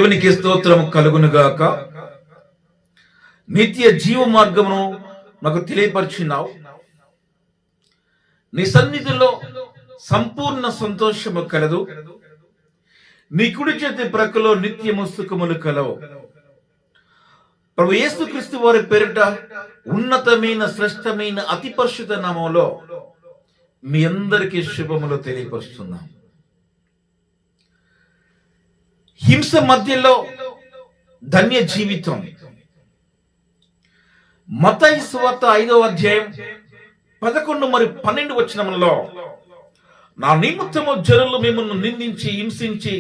దేవునికి స్తోత్రము కలుగునుగాక. నిత్య జీవ మార్గమును నాకు తెలియపరిచినావు. నీ సన్నిధిలో సంపూర్ణ సంతోషము కలదు. నీ కుడి చేతి ప్రక్కలో నిత్యము సుఖములు కలవు. ప్రభు యేసుక్రీస్తు వారి పేరిట ఉన్నతమైన శ్రేష్టమైన అతి పరిశుద్ధ నామములో మీ అందరికీ శుభములు తెలియపరుస్తున్నాం. హింస మధ్యలో ధన్య జీవితం. మత్తయి సువార్త 5వ అధ్యాయం 11 మరియు 12 వచనములలో, నా నిమిత్తము జనులు మిమ్మల్ని నిందించి హింసించి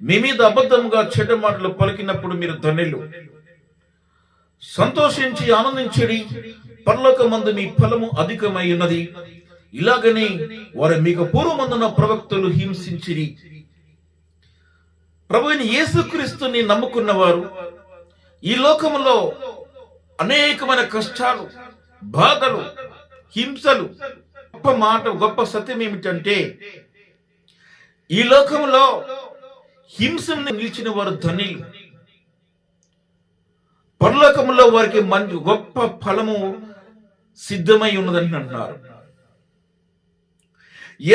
మీ మీద అబద్ధముగా చెడ్డ మాటలు పలికినప్పుడు మీరు ధన్యులు. సంతోషించి ఆనందించడి, పరలోకమందు మీ ఫలము అధికమై ఉన్నది. ఇలాగనే వారు మీకు పూర్వమందున ప్రవక్తలు హింసించిరి. ప్రభువైన యేసుక్రీస్తుని నమ్ముకున్నవారు ఈ లోకములో అనేకమైన కష్టాలు, బాధలు, హింసలు. గొప్ప మాట, గొప్ప సత్యం ఏమిటంటే, ఈ లోకంలో హింసను నిలిచిన వారు ధనిలు. పరలోకములో వారికి మంచి గొప్ప ఫలము సిద్ధమై ఉన్నదని అంటున్నారు.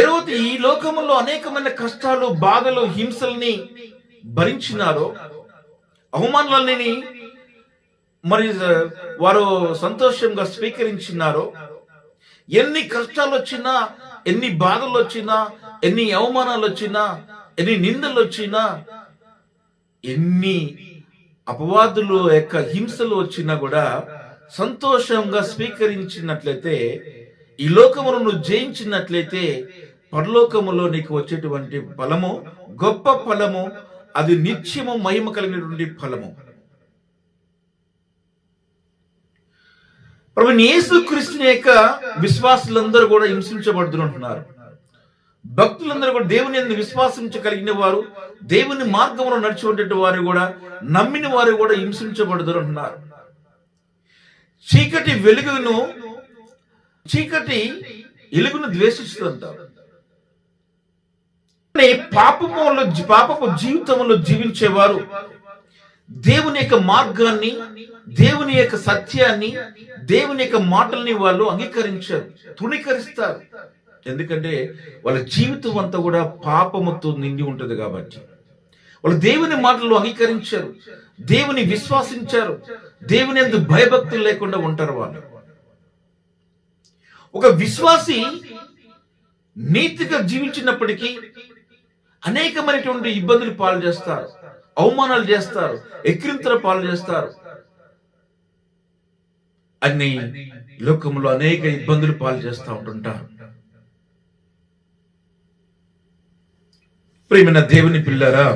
ఎవరైతే ఈ లోకములో అనేకమైన కష్టాలు, బాధలు, హింసల్ని భరించినారో, అవమానాలని మరి వారు సంతోషంగా స్వీకరించినారో, ఎన్ని కష్టాలు వచ్చినా, ఎన్ని బాధలు వచ్చినా, ఎన్ని అవమానాలు వచ్చినా, ఎన్ని నిందలు వచ్చినా, ఎన్ని అపవాదులు యొక్క హింసలు వచ్చినా కూడా సంతోషంగా స్వీకరించినట్లయితే, ఈ లోకమును నువ్వు జయించినట్లయితే, పరలోకములో నీకు వచ్చేటువంటి ఫలము గొప్ప ఫలము. అది నిత్యము మహిమ కలిగినటువంటి ఫలము. ప్రభు యేసుక్రీస్తుని యొక్క విశ్వాసులందరూ కూడా హింసించబడుతున్నారు. భక్తులందరూ కూడా దేవుని యందు విశ్వాసించగలిగిన వారు, దేవుని మార్గంలో నడిచేటువంటి వారు కూడా, నమ్మిన వారు కూడా హింసించబడుతున్నారు. చీకటి వెలుగును, చీకటి వెలుగును ద్వేషిస్తుంటారు. పాపపు జీవితంలో జీవించేవారు దేవుని యొక్క మార్గాన్ని, దేవుని యొక్క సత్యాన్ని, దేవుని యొక్క మాటల్ని వాళ్ళు అంగీకరించారు, తృణీకరిస్తారు. ఎందుకంటే వాళ్ళ జీవితం అంతా కూడా పాపముతో నిండి ఉంటుంది కాబట్టి. వాళ్ళు దేవుని మాటలు అంగీకరించారు, దేవుని విశ్వాసించారు, దేవుని యందు భయభక్తులు లేకుండా ఉంటారు వాళ్ళు. ఒక విశ్వాసి నీతిగా జీవించినప్పటికీ అనేకమైనటువంటి ఇబ్బందులు పాలు చేస్తారు, అవమానాలు చేస్తారు, ఎక్కిరింతల పాలు చేస్తారు. అన్ని లోకంలో అనేక ఇబ్బందులు పాలు చేస్తూ ఉంటుంటారు. ప్రియమైన దేవుని పిల్లరా,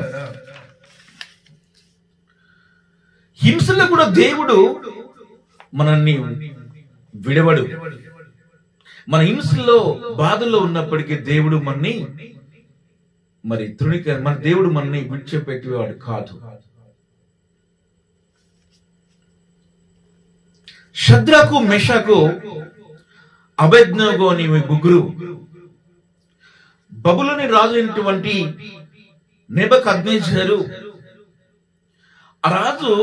హింసలో కూడా దేవుడు మనల్ని విడవడు. మన హింసలో, బాధల్లో ఉన్నప్పటికీ దేవుడు మనని మన దేవుడు మనని విడిచిపెట్టేవాడు కాదు. షద్రకు, మెషకు, అబేద్నెగో అనే ముగ్గురు బబులోని రాజు అయినటువంటి నెబుకద్నెజరు, ఆ రాజు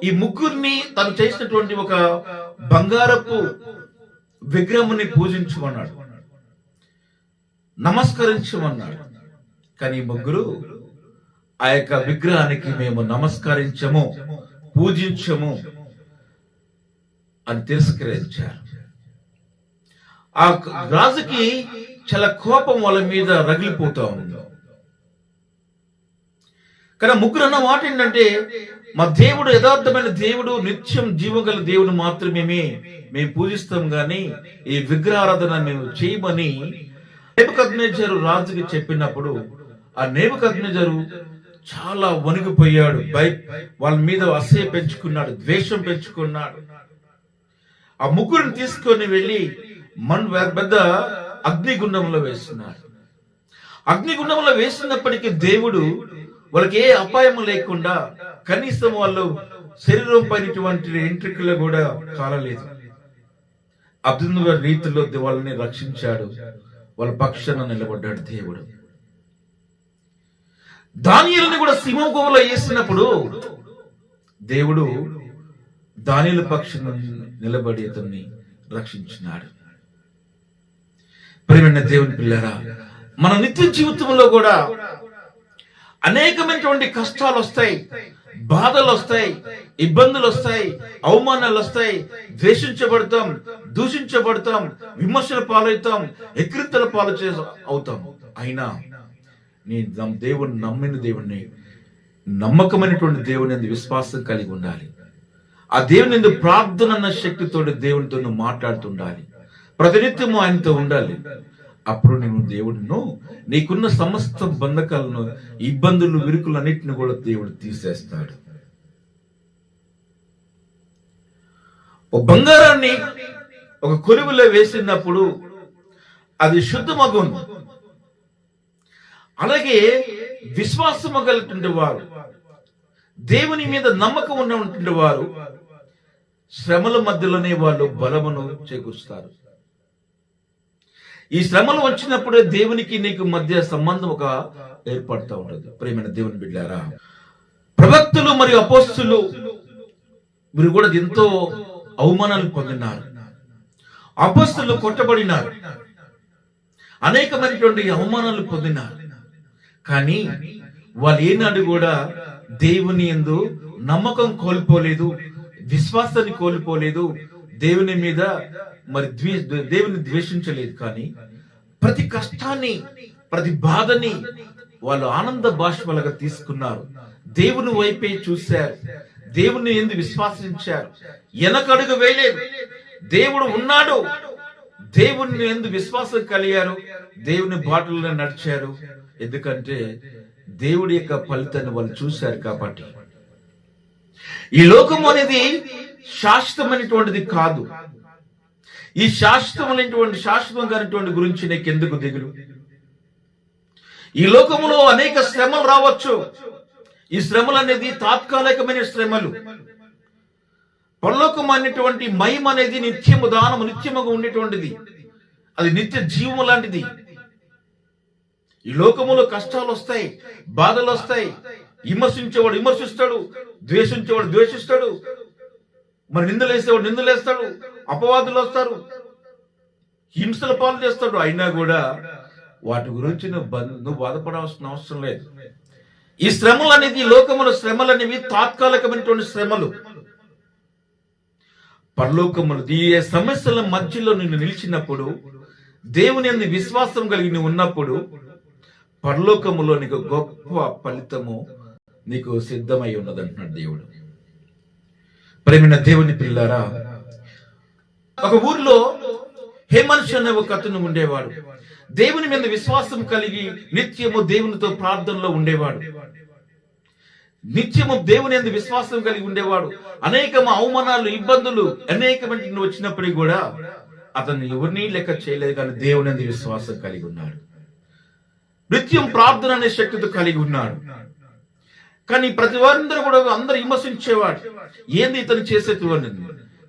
ఈ ముగ్గురిని తను చేసినటువంటి ఒక బంగారపు విగ్రహముని పూజించమన్నాడు, నమస్కరించమన్నాడు. కానీ ముగ్గురు ఆ యొక్క విగ్రహానికి మేము నమస్కరించము, పూజించము అని తిరస్కరించారు. ఆ రాజుకి చాలా కోపం వాళ్ళ మీద రగిలిపోతా ఉంది. కానీ ముగ్గురు అన్న మాట ఏంటంటే, మా దేవుడు యథార్థమైన దేవుడు, నిత్యం జీవగల దేవుడు మాత్రమే మేము పూజిస్తాం, గాని ఈ విగ్రహారాధన మేము చేయమని నెబుకద్నెజరు రాజుకి చెప్పినప్పుడు, ఆ నెబుకద్నెజరు చాలా వణికిపోయాడు. వాళ్ళ మీద అసహ్య పెంచుకున్నాడు, ద్వేషం పెంచుకున్నాడు. ఆ ముగ్గురిని తీసుకొని వెళ్ళి పెద్ద అగ్నిగుండంలో వేస్తున్నాడు. అగ్నిగుండంలో వేసినప్పటికీ దేవుడు వాళ్ళకి ఏ అపాయం లేకుండా, కనీసం వాళ్ళు శరీరం పైనటువంటి ఎంట్రికలు కూడా కాలలేదు. అద్భుతమైన రీతిలో వాళ్ళని రక్షించాడు, వాళ్ళ పక్షాన నిలబడ్డాడు దేవుడు. దానియేలుని కూడా సింహం గుహలో వేసినప్పుడు దేవుడు దానియేలు పక్షం నిలబడి అతన్ని రక్షించినాడు. ప్రియమైన దేవుని పిల్లరా, మన నిత్య జీవితంలో కూడా అనేకమైనటువంటి కష్టాలు వస్తాయి, బాధలు వస్తాయి, ఇబ్బందులు వస్తాయి, అవమానాలు వస్తాయి, ద్వేషించబడతాం, దూషించబడతాం, విమర్శల పాలవుతాం, ఎక్కిరింతల పాలు అవుతాం. అయినా నేను దేవుని నమ్మిన దేవుణ్ణి, నమ్మకమైనటువంటి దేవుని యందు విశ్వాసం కలిగి ఉండాలి. ఆ దేవుని యందు ప్రార్థన అన్న శక్తితో దేవునితో మాట్లాడుతుండాలి. ప్రతినిత్యము ఆయనతో ఉండాలి. అప్పుడు నేను దేవుడిను నీకున్న సమస్త బంధకాలను, ఇబ్బందులు, విరుకులన్నిటిని కూడా దేవుడు తీసేస్తాడు. ఒక బంగారాన్ని ఒక కొలువులో వేసినప్పుడు అది శుద్ధమగును. అలాగే విశ్వాసము కలిగినటువంటి వారు, దేవుని మీద నమ్మకం ఉన్నటువంటి వారు శ్రమల మధ్యలోనే వాళ్ళు బలమును చేకూరుస్తారు. ఈ శ్రమలు వచ్చినప్పుడే దేవునికి నీకు మధ్య సంబంధం ఒక ఏర్పడుతూ ఉంటుంది. ప్రియమైన దేవుని బిడ్డారా, ప్రవక్తలు మరియు అపోస్తులు వీరు కూడా ఎంతో అవమానాలు పొందినారు. అపోస్తులు కొట్టబడినారు, అనేకమైనటువంటి అవమానాలు పొందినారు. కానీ వాళ్ళు ఏనాడు కూడా దేవుని యందు నమ్మకం కోల్పోలేదు, విశ్వాసాన్ని కోల్పోలేదు, దేవుని మీద మరి దేవుని ద్వేషించలేదు. కానీ ప్రతి కష్టాన్ని, ప్రతి బాధని వాళ్ళు ఆనంద బాష్పాలుగా తీసుకున్నారు. దేవుని వైపే చూశారు, దేవుని యందు విశ్వాసించారు, వెనకడుగు వేయలేదు. దేవుడు ఉన్నాడు, దేవుని యందు విశ్వాసం కలిగారు, దేవుని బాటల్లో నడిచారు. ఎందుకంటే దేవుడి యొక్క ఫలితాన్ని వాళ్ళు చూశారు. కాబట్టి ఈ లోకం అనేది శాశ్వతమైనటువంటిది కాదు. ఈ శాశ్వతం కానిటువంటి గురించి నీకెందుకు దిగులు? ఈ లోకములో అనేక శ్రమలు రావచ్చు. ఈ శ్రమలు అనేది తాత్కాలికమైన శ్రమలు. పరలోకం అనేటువంటి మహిమ అనేది నిత్యము దానము, నిత్యముగా ఉండేటువంటిది. అది నిత్య జీవము లాంటిది. ఈ లోకములో కష్టాలు వస్తాయి, బాధలు వస్తాయి. విమర్శించేవాడు విమర్శిస్తాడు, ద్వేషించేవాడు ద్వేషిస్తాడు, మరి నిందలేసేవాడు నిందలేస్తాడు, అపవాదులు వస్తారు, హింసల పాలు చేస్తాడు. అయినా కూడా వాటి గురించి నువ్వు బాధపడాల్సిన అవసరం లేదు. ఈ శ్రమలు అనేది, ఈ లోకముల శ్రమలు అనేవి తాత్కాలికమైనటువంటి శ్రమలు. పరలోకములు ఈ సమస్యల మధ్యలో నిన్ను నిలిచినప్పుడు, దేవుని యందు విశ్వాసం కలిగి నువ్వు ఉన్నప్పుడు, పరలోకములో నీకు గొప్ప ఫలితము నీకు సిద్ధమై ఉన్నదంటున్నాడు దేవుడు. ప్రేమైన దేవుని పిల్లారా, ఒక ఊర్లో హేమనుషు అనే ఒక అతను ఉండేవాడు. దేవుని మీద విశ్వాసం కలిగి నిత్యము దేవునితో ప్రార్థనలో ఉండేవాడు. నిత్యము దేవుని యందు విశ్వాసం కలిగి ఉండేవాడు. అనేక అవమానాలు, ఇబ్బందులు అనేకమైన వచ్చినప్పటికీ కూడా అతను ఎవరిని లెక్క చేయలేదు. కానీ దేవుని యందు విశ్వాసం కలిగి ఉన్నాడు. నిత్యం ప్రార్థన అనే శక్తితో కలిగి ఉన్నాడు. కానీ ప్రతి వారందరూ కూడా అందరూ విమర్శించేవాడు, ఏంది ఇతను చేసేటువంటి.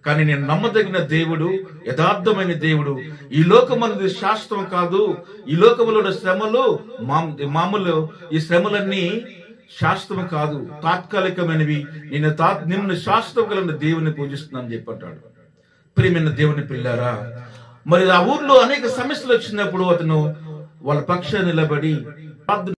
కానీ నేను నమ్మదగిన దేవుడు, యథార్థమైన దేవుడు. ఈ లోకం అనేది శాశ్వతం కాదు. ఈ లోకంలో శ్రమలు మామూలు, ఈ శ్రమలన్నీ శాశ్వతం కాదు, తాత్కాలికమైనవి. నిన్ను శాశ్వతం కలిగిన దేవుని పూజిస్తున్నాను చెప్పంటాడు. ప్రియమైన దేవుని పిల్లారా, మరి ఆ ఊర్లో అనేక సమస్యలు వచ్చినప్పుడు అతను వాళ్ళ పక్షాన్ని నిలబడి ప్రార్థన